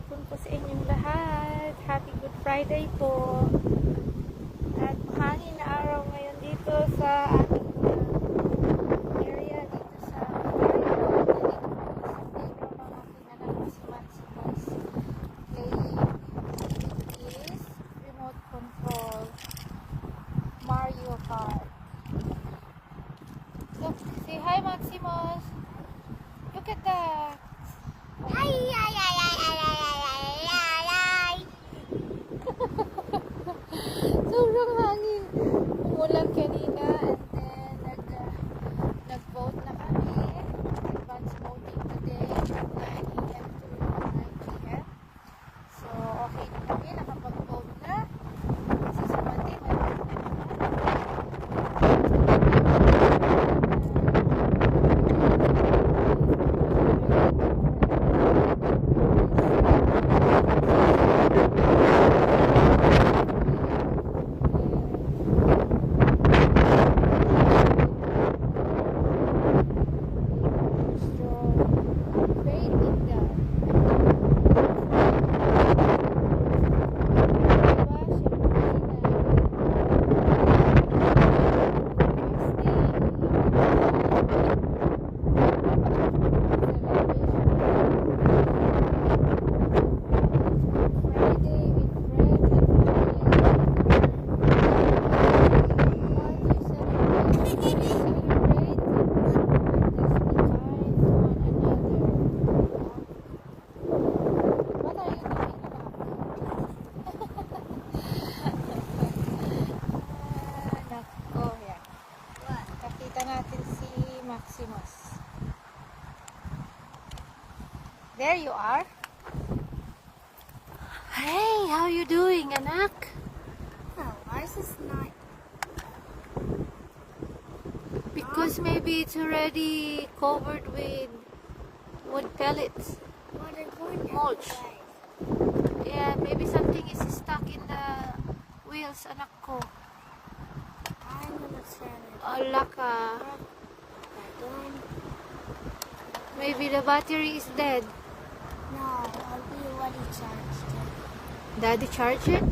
hapon po sa inyong lahat. Happy Good Friday po. At mahangin na araw ngayon dito sa ating area, dito sa playing is remote control Mario Kart. So, say hi, Maximus. Look at that. Ay, ay, ay, ay, ay, ay, ay, ay, ay. Sobrang hangin. Umulan kanina and then nag-vote na kami. Advance voting today from 9 a.m. to 9 p.m. So, okay na kami. Nakapag-vote na. Kasi sa Monday, may vote na naman. Natin si Maximus. There you are. Hey, how you doing, anak? Oh, ours is not. Because maybe it's already covered with wood pellets. Well, they're going to Mulch. play. Yeah, maybe something is stuck in the wheels, anak ko. I'm gonna turn it. Ala ka. Back on. Maybe the battery is dead. No, I'll be already charged it. Daddy charge it?